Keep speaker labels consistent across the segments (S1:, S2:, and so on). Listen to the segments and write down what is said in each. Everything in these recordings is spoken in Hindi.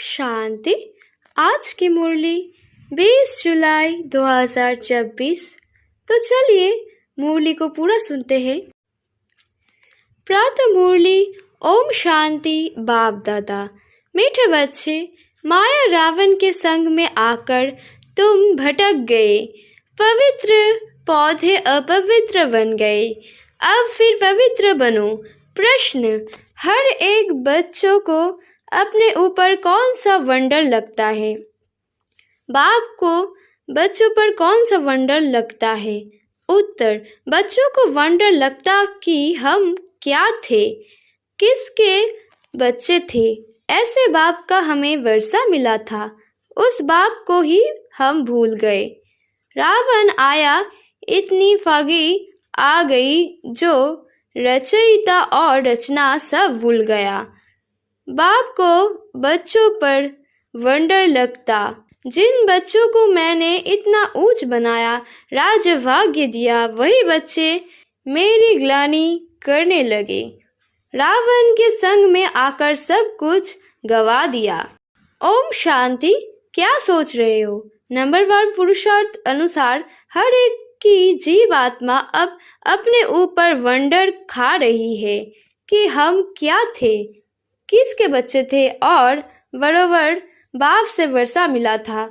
S1: शांति। आज की मुरली 20 जुलाई 2024। तो चलिए मुरली को पूरा सुनते हैं। प्रातः मुरली। ओम शांति। बाप दादा, मीठे बच्चे, माया रावण के संग में आकर तुम भटक गए। पवित्र पौधे अपवित्र बन गए। अब फिर पवित्र बनो। प्रश्न: हर एक बच्चों को अपने ऊपर कौन सा वंडर लगता है? बाप को बच्चों पर कौन सा वंडर लगता है? उत्तर: बच्चों को वंडर लगता कि हम क्या थे, किसके बच्चे थे। ऐसे बाप का हमें वर्षा मिला था, उस बाप को ही हम भूल गए। रावण आया, इतनी फगी आ गई जो रचयिता और रचना सब भूल गया। बाप को बच्चों पर वंडर लगता। जिन बच्चों को मैंने इतना ऊंच बनाया, राज्य भाग्य दिया, वही बच्चे मेरी ग्लानि करने लगे। रावण के संग में आकर सब कुछ गवा दिया। ओम शांति। क्या सोच रहे हो? नंबरवार पुरुषार्थ अनुसार हर एक की जीव आत्मा अब अपने ऊपर वंडर खा रही है कि हम क्या थे, किसके बच्चे थे और बरोबर बाप से वर्षा मिला था।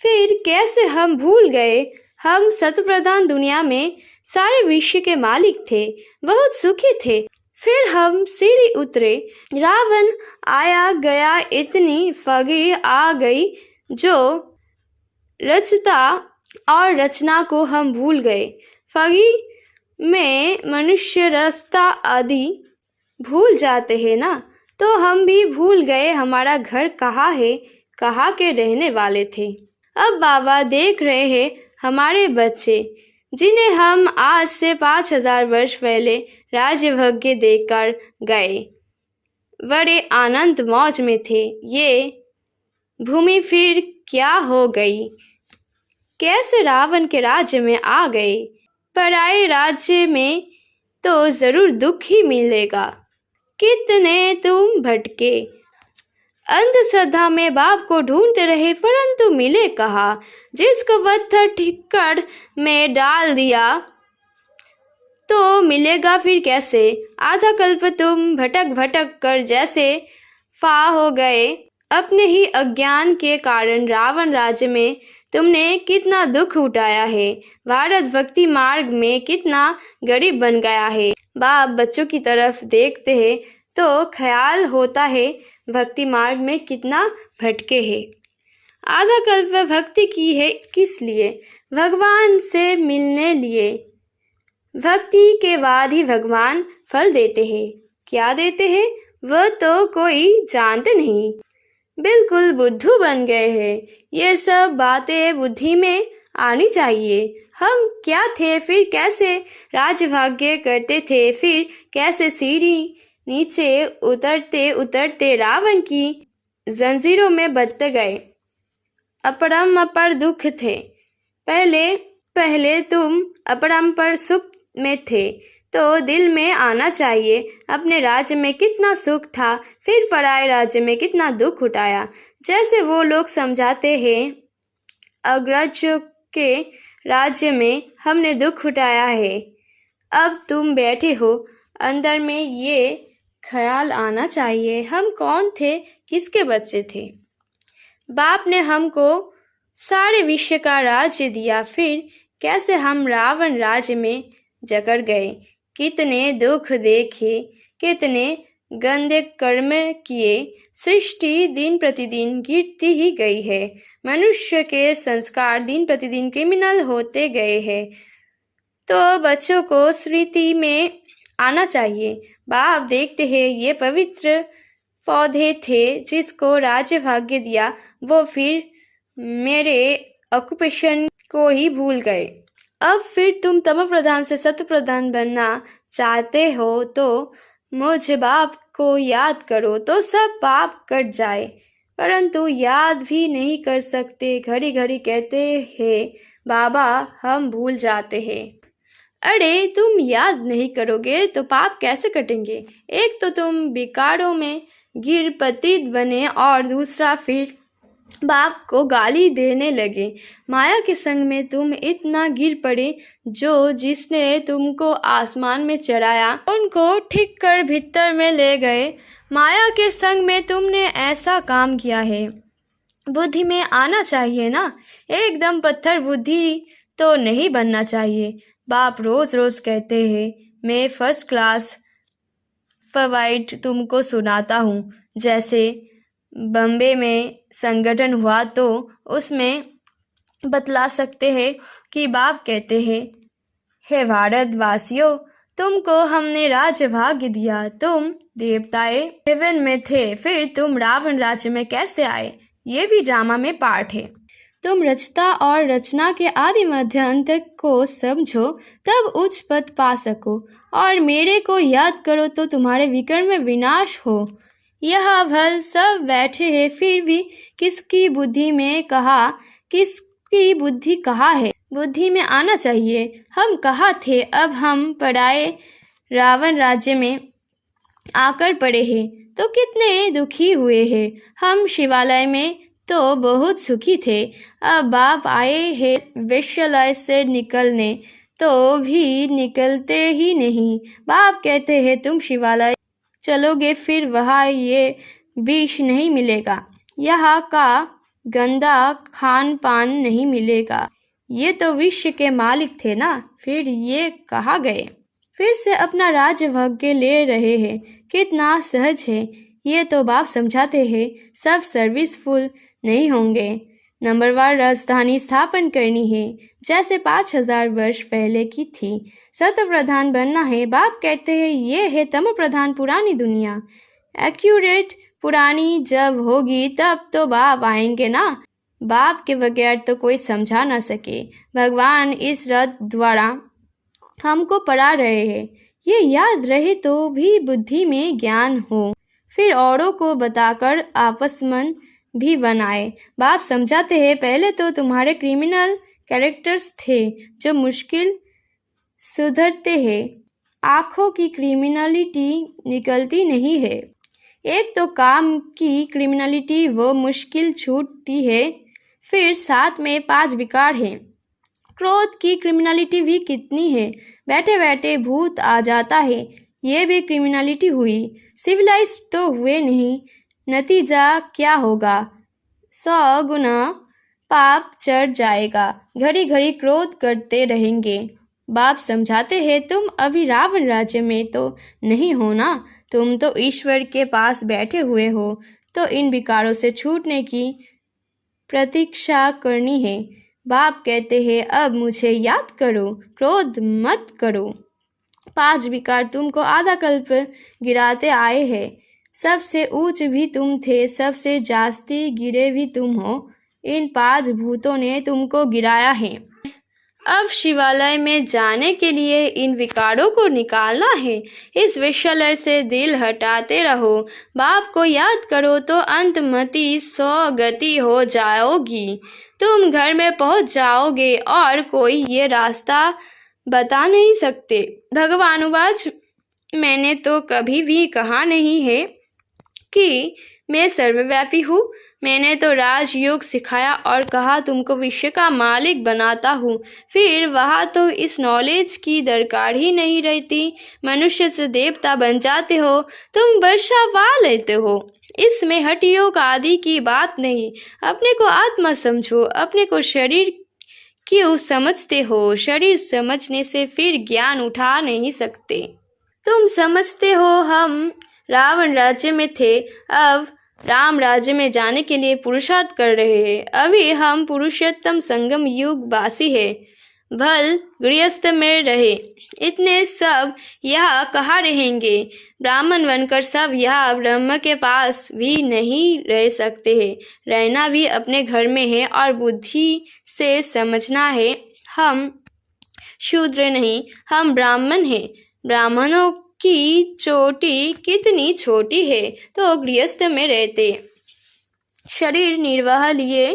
S1: फिर कैसे हम भूल गए? हम सतप्रधान दुनिया में सारे विश्व के मालिक थे, बहुत सुखी थे। फिर हम सीढ़ी उतरे, रावण आया गया, इतनी फगी आ गई जो रचता और रचना को हम भूल गए। फगी में मनुष्य रास्ता आदि भूल जाते हैं ना, तो हम भी भूल गए हमारा घर कहाँ है, कहाँ के रहने वाले थे। अब बाबा देख रहे हैं हमारे बच्चे, जिन्हें हम आज से 5000 वर्ष पहले राज्य भाग्य देकर गए। बड़े आनंद मौज में थे। ये भूमि फिर क्या हो गई? कैसे रावण के राज्य में आ गए? पराए राज्य में तो जरूर दुख ही मिलेगा। कितने तुम भटके, अंधश्रद्धा में बाप को ढूंढते रहे, परंतु मिले कहाँ। जिसको पत्थर ठिक्कर में डाल दिया तो मिलेगा फिर कैसे? आधा कल्प तुम भटक भटक कर जैसे फा हो गए। अपने ही अज्ञान के कारण रावण राज्य में तुमने कितना दुख उठाया है। भारत भक्ति मार्ग में कितना गरीब बन गया है। बाप बच्चों की तरफ देखते हैं तो ख्याल होता है भक्ति मार्ग में कितना भटके हैं। आधा कल्प भक्ति की है किस लिए? भगवान से मिलने लिए। भक्ति के बाद ही भगवान फल देते हैं। क्या देते हैं वह तो कोई जानते नहीं। बिल्कुल बुद्धू बन गए हैं। ये सब बातें बुद्धि में आनी चाहिए। हम क्या थे, फिर कैसे राज्य भाग्य करते थे, फिर कैसे सीढ़ी नीचे उतरते उतरते रावण की जंजीरों में बंधते गए। अपरंपार दुख थे। पहले तुम अपरंपार सुख में थे, तो दिल में आना चाहिए अपने राज्य में कितना सुख था, फिर पराए राज्य में कितना दुख उठाया। जैसे वो लोग समझाते हैं अग्रज के राज्य में हमने दुख उठाया है। अब तुम बैठे हो, अंदर में ये ख्याल आना चाहिए हम कौन थे, किसके बच्चे थे। बाप ने हमको सारे विश्व का राज्य दिया, फिर कैसे हम रावण राज्य में जकड़ गए। कितने दुख देखे, कितने गंदे कर्म किए। सृष्टि दिन प्रतिदिन गिरती ही गई है। मनुष्य के संस्कार दिन प्रतिदिन क्रिमिनल होते गए हैं। तो बच्चों को स्मृति में आना चाहिए। बाप देखते हैं ये पवित्र पौधे थे जिसको राज्य भाग्य दिया, वो फिर मेरे ऑक्यूपेशन को ही भूल गए। अब फिर तुम तम प्रधान से सत्य प्रधान बनना चाहते हो तो मुझ बाप को याद करो तो सब पाप कट जाए। परंतु याद भी नहीं कर सकते। घड़ी घड़ी कहते हैं बाबा हम भूल जाते हैं। अरे तुम याद नहीं करोगे तो पाप कैसे कटेंगे? एक तो तुम विकारों में गिर पतित बने और दूसरा फिर बाप को गाली देने लगे। माया के संग में तुम इतना गिर पड़े जो जिसने तुमको आसमान में चढ़ाया उनको ठीक कर भीतर में ले गए। माया के संग में तुमने ऐसा काम किया है। बुद्धि में आना चाहिए ना, एकदम पत्थर बुद्धि तो नहीं बनना चाहिए। बाप रोज रोज कहते हैं मैं फर्स्ट क्लास फवाइड तुमको सुनाता हूँ। जैसे बम्बे में संगठन हुआ तो उसमें बतला सकते हैं कि बाप कहते हैं, हे भारतवासियों, तुमको हमने राज्य भाग्य दिया, तुम देवताएं हेवन में थे, फिर तुम रावण राज्य में कैसे आए? ये भी ड्रामा में पार्ट है। तुम रचता और रचना के आदि मध्य अंत को समझो, तब उच्च पद पा सको, और मेरे को याद करो तो तुम्हारे विक्रम में विनाश हो। यह भल सब बैठे हैं, फिर भी किसकी बुद्धि कहाँ है? बुद्धि में आना चाहिए। हम कहाँ थे, अब हम पराए रावण राज्य में आकर पड़े हैं तो कितने दुखी हुए हैं। हम शिवालय में तो बहुत सुखी थे, अब बाप आए हैं विश्वलय से निकलने तो भी निकलते ही नहीं। बाप कहते हैं तुम शिवालय चलोगे, फिर वहाँ ये विष नहीं मिलेगा, यहाँ का गंदा खान पान नहीं मिलेगा। ये तो विश्व के मालिक थे ना, फिर ये कहाँ गए? फिर से अपना राज्य भाग्य ले रहे हैं, कितना सहज है। ये तो बाप समझाते हैं सब सर्विसफुल नहीं होंगे। नंबरवार राजधानी स्थापन करनी है, जैसे 5000 वर्ष पहले की थी। सत्य प्रधान बनना है। बाप कहते हैं ये है तम प्रधान पुरानी दुनिया। एक्यूरेट पुरानी जब होगी तब तो बाप आएंगे ना। बाप के बगैर तो कोई समझा ना सके। भगवान इस रथ द्वारा हमको पढ़ा रहे हैं, ये याद रहे तो भी बुद्धि में ज्ञान हो, फिर औरों को बताकर आपस मन भी बनाए। बाप समझाते हैं पहले तो तुम्हारे क्रिमिनल कैरेक्टर्स थे जो मुश्किल सुधरते हैं। आँखों की क्रिमिनलिटी निकलती नहीं है। एक तो काम की क्रिमिनलिटी वो मुश्किल छूटती है, फिर साथ में 5 विकार हैं। क्रोध की क्रिमिनलिटी भी कितनी है, बैठे बैठे भूत आ जाता है, ये भी क्रिमिनलिटी हुई। सिविलाइज तो हुए नहीं, नतीजा क्या होगा? 100 गुना पाप चढ़ जाएगा, घड़ी घड़ी क्रोध करते रहेंगे। बाप समझाते हैं तुम अभी रावण राज्य में तो नहीं हो ना, तुम तो ईश्वर के पास बैठे हुए हो, तो इन विकारों से छूटने की प्रतीक्षा करनी है। बाप कहते हैं अब मुझे याद करो, क्रोध मत करो। 5 विकार तुमको आधा कल्प गिराते आए हैं, सबसे ऊंच भी तुम थे, सबसे जास्ती गिरे भी तुम हो। इन 5 भूतों ने तुमको गिराया है। अब शिवालय में जाने के लिए इन विकारों को निकालना है। इस विश्वालय से दिल हटाते रहो, बाप को याद करो तो अंतमति 100 गति हो जाओगी। तुम घर में पहुंच जाओगे और कोई ये रास्ता बता नहीं सकते। भगवानुवाच मैंने तो कभी भी कहा नहीं है कि मैं सर्वव्यापी हूँ। मैंने तो राजयोग सिखाया और कहा तुमको विश्व का मालिक बनाता हूँ। फिर वहाँ तो इस नॉलेज की दरकार ही नहीं रहती। मनुष्य से देवता बन जाते हो, तुम वर्षा पा लेते हो। इसमें हटियोग आदि की बात नहीं। अपने को आत्मा समझो, अपने को शरीर क्यों समझते हो? शरीर समझने से फिर ज्ञान उठा नहीं सकते। तुम समझते हो हम रावण राज्य में थे, अब राम राज्य में जाने के लिए पुरुषार्थ कर रहे हैं। अभी हम पुरुषोत्तम संगम युग वासी है। भल गृहस्थ में रहे, इतने सब यह कहाँ रहेंगे? ब्राह्मण बनकर सब यह ब्रह्म के पास भी नहीं रह सकते हैं। रहना भी अपने घर में है और बुद्धि से समझना है हम शूद्र नहीं, हम ब्राह्मण हैं। ब्राह्मणों की चोटी कितनी छोटी है तो गृहस्थ में रहते, शरीर निर्वाह लिए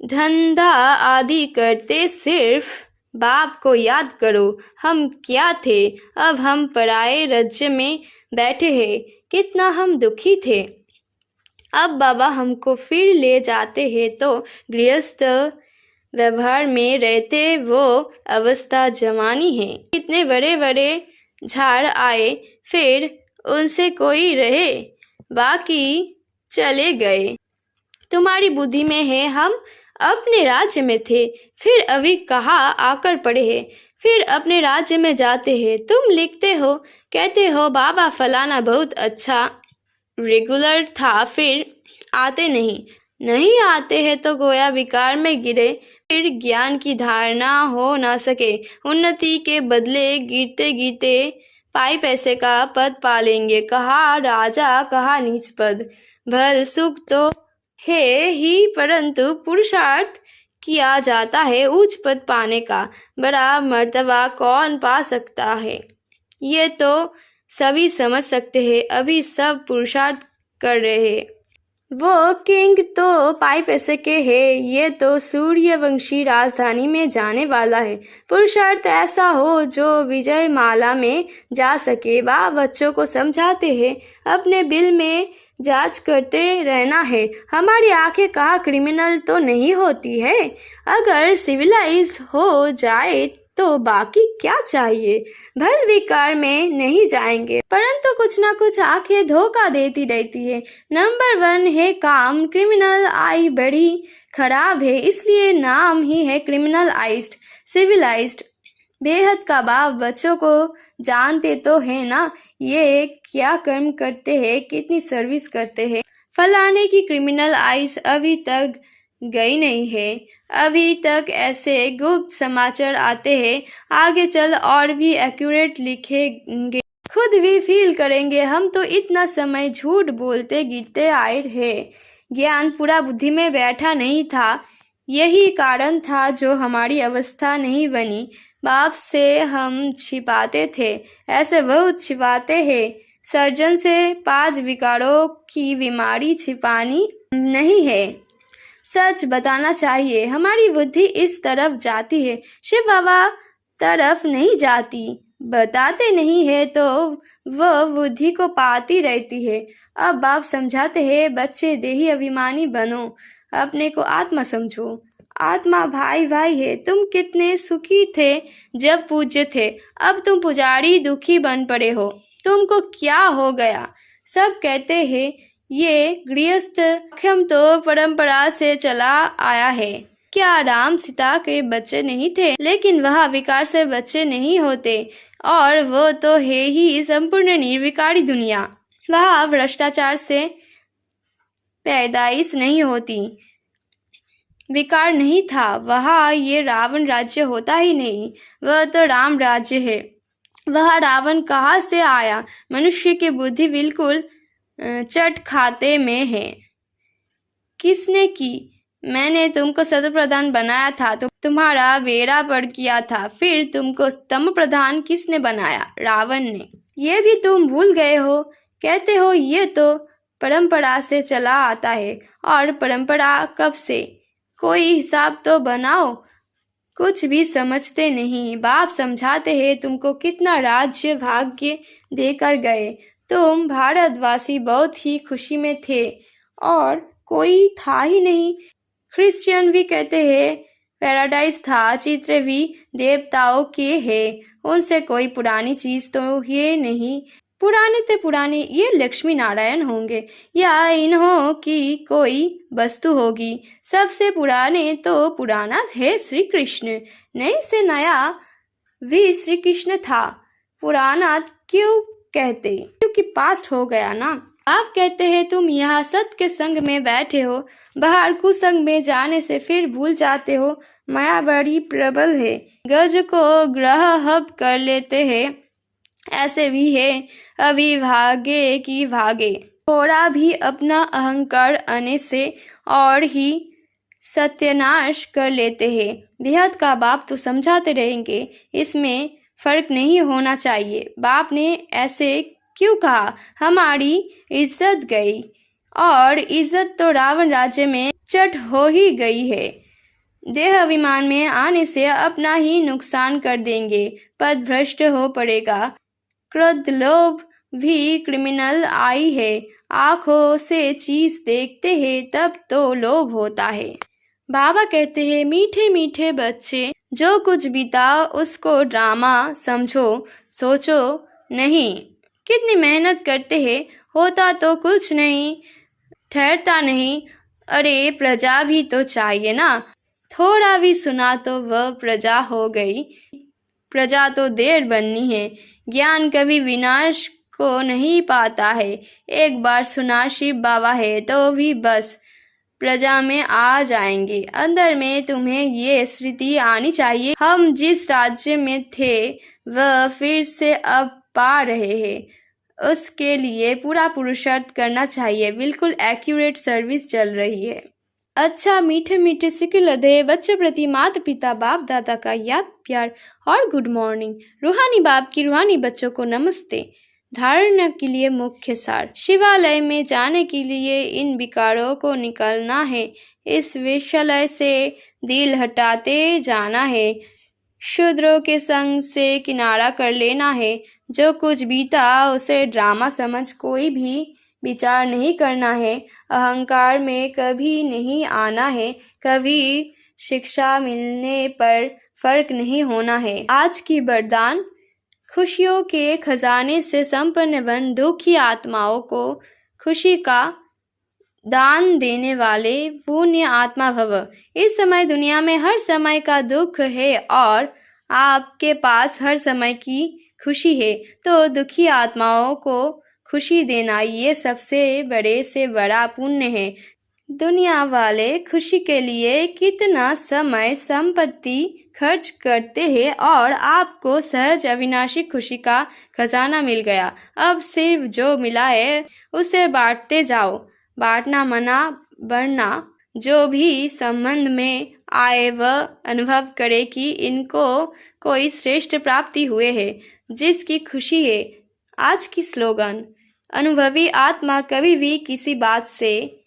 S1: धंधा आदि करते। सिर्फ बाप को याद करो, हम क्या थे, अब हम पराये राज्य में बैठे हैं। कितना हम दुखी थे। अब बाबा हमको फिर ले जाते हैं तो गृहस्थ व्यवहार में रहते वो अवस्था जवानी है। कितने बड़े बड़े झाड़ आए, फिर उनसे कोई रहे, बाकी चले गए। तुम्हारी बुद्धि में है हम अपने राज्य में थे, फिर अभी कहाँ आकर पड़े हैं, फिर अपने राज्य में जाते हैं। तुम लिखते हो, कहते हो बाबा फलाना बहुत अच्छा रेगुलर था, फिर आते नहीं आते हैं तो गोया विकार में गिरे, फिर ज्ञान की धारणा हो ना सके। उन्नति के बदले गिरते गिरते पाई पैसे का पद पा लेंगे, कहा राजा कहा नीच पद। भल सुख तो है ही, परंतु पुरुषार्थ किया जाता है उच्च पद पाने का। बड़ा मर्तबा कौन पा सकता है, ये तो सभी समझ सकते हैं। अभी सब पुरुषार्थ कर रहे हैं। वो किंग तो पाई पैसे के है, ये तो सूर्यवंशी राजधानी में जाने वाला है। पुरुषार्थ ऐसा हो जो विजय माला में जा सके। वह बच्चों को समझाते हैं, अपने बिल में जांच करते रहना है। हमारी आंखें कहाँ क्रिमिनल तो नहीं होती है। अगर सिविलाइज हो जाए तो बाकी क्या चाहिए। भल विकार में नहीं जाएंगे, परंतु कुछ ना कुछ आंखें धोखा देती रहती है। नंबर 1 है काम, क्रिमिनल आई बड़ी खराब है, इसलिए नाम ही है क्रिमिनलाइज्ड। सिविलाइज्ड बेहद का बाप बच्चों को जानते तो है ना, ये क्या कर्म करते हैं, कितनी सर्विस करते हैं। फलाने की क्रिमिनल आइस अभी तक गई नहीं है। अभी तक ऐसे गुप्त समाचार आते हैं, आगे चल और भी एक्यूरेट लिखेंगे, खुद भी फील करेंगे। हम तो इतना समय झूठ बोलते गिरते आए थे, ज्ञान पूरा बुद्धि में बैठा नहीं था। यही कारण था जो हमारी अवस्था नहीं बनी। बाप से हम छिपाते थे, ऐसे बहुत छिपाते हैं। सर्जन से 5 विकारों की बीमारी छिपानी नहीं है, सच बताना चाहिए। हमारी बुद्धि इस तरफ जाती है, शिव बाबा तरफ नहीं जाती। बताते नहीं है तो वह बुद्धि को पाती रहती है। अब बाप समझाते हैं, बच्चे देही अभिमानी बनो, अपने को आत्मा समझो। आत्मा भाई भाई है। तुम कितने सुखी थे जब पूज्य थे, अब तुम पुजारी दुखी बन पड़े हो। तुमको क्या हो गया। सब कहते हैं ये गृहस्थ आश्रम तो परंपरा से चला आया है। क्या राम सीता के बच्चे नहीं थे, लेकिन वह विकार से बच्चे नहीं होते, और वो तो है ही संपूर्ण निर्विकारी दुनिया। वह भ्रष्टाचार से पैदाइश नहीं होती, विकार नहीं था, वह ये रावण राज्य होता ही नहीं। वह तो राम राज्य है। वह रावण कहाँ से आया। मनुष्य की बुद्धि बिल्कुल चट खाते में है। किसने की। मैंने तुमको सत प्रधान बनाया था, तो तुम्हारा बेड़ा पार किया था। फिर तुमको स्तंभ प्रधान किसने बनाया, रावण ने। ये भी तुम भूल गए हो। कहते हो ये तो परंपरा से चला आता है, और परंपरा कब से। कोई हिसाब तो बनाओ। कुछ भी समझते नहीं। बाप समझाते हैं तुमको कितना राज्य भाग्य देकर गए। तुम भारतवासी बहुत ही खुशी में थे, और कोई था ही नहीं। क्रिश्चियन भी कहते हैं पैराडाइज था, चित्र भी देवताओं के हैं, उनसे कोई पुरानी चीज तो ये नहीं। पुराने ते पुराने ये लक्ष्मी नारायण होंगे, या इन्हों की कोई वस्तु होगी। सबसे पुराने तो पुराना है श्री कृष्ण, नए से नया भी श्री कृष्ण था। पुराना क्यों कहते, क्योंकि पास्ट हो गया ना। आप कहते हैं तुम यहाँ सत्य के संग में बैठे हो, बाहर कुसंग में जाने से फिर भूल जाते हो। माया बड़ी प्रबल है, गज को ग्रह हब कर लेते हैं। ऐसे भी है अभी भागे की भागे। थोड़ा भी अपना अहंकार आने से और ही सत्यानाश कर लेते हैं। बेहद का बाप तो समझाते रहेंगे, इसमें फर्क नहीं होना चाहिए। बाप ने ऐसे क्यों कहा। हमारी इज्जत गई, और इज्जत तो रावण राज्य में चट हो ही गई है। देह अभिमान में आने से अपना ही नुकसान कर देंगे। पद भ्रष्ट हो पड़ेगा। क्रोध लोभ भी क्रिमिनल आई है। आंखों से चीज देखते हैं तब तो लोभ होता है। बाबा कहते हैं, मीठे मीठे बच्चे, जो कुछ बीता उसको ड्रामा समझो, सोचो नहीं। कितनी मेहनत करते हैं, होता तो कुछ नहीं, ठहरता नहीं। अरे प्रजा भी तो चाहिए ना, थोड़ा भी सुना तो वह प्रजा हो गई। प्रजा तो देर बननी है। ज्ञान कभी विनाश को नहीं पाता है। एक बार सुना शिव बाबा है तो भी बस प्रजा में आ जाएंगे। अंदर में तुम्हें ये स्मृति आनी चाहिए, हम जिस राज्य में थे वह फिर से अब पा रहे हैं। उसके लिए पूरा पुरुषार्थ करना चाहिए। बिल्कुल एक्यूरेट सर्विस चल रही है। अच्छा मीठे मीठे सिक्के लदे बच्चे प्रति माता पिता बाप दादा का याद प्यार और गुड मॉर्निंग। रूहानी बाप की रूहानी बच्चों को नमस्ते। धारणा के लिए मुख्य सार। शिवालय में जाने के लिए इन विकारों को निकलना है। इस विषय से दिल हटाते जाना है। शूद्रों के संग से किनारा कर लेना है। जो कुछ बीता उसे ड्रामा समझ कोई भी विचार नहीं करना है। अहंकार में कभी नहीं आना है। कभी शिक्षा मिलने पर फर्क नहीं होना है। आज की वरदान, खुशियों के खजाने से संपन्न बन दुखी आत्माओं को खुशी का दान देने वाले पुण्य आत्मा भव। इस समय दुनिया में हर समय का दुख है और आपके पास हर समय की खुशी है, तो दुखी आत्माओं को खुशी देना ये सबसे बड़े से बड़ा पुण्य है। दुनिया वाले खुशी के लिए कितना समय संपत्ति खर्च करते हैं और आपको सहज अविनाशी खुशी का खजाना मिल गया। अब सिर्फ जो मिला है उसे बांटते जाओ। बांटना मना बढ़ना। जो भी संबंध में आए वह अनुभव करे कि इनको कोई श्रेष्ठ प्राप्ति हुए है, जिसकी खुशी है। आज की स्लोगन, अनुभवी आत्मा कभी भी किसी बात से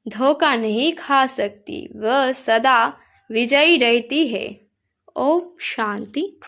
S1: धोखा नहीं खा सकती, वह सदा विजयी रहती है। ओम शांति।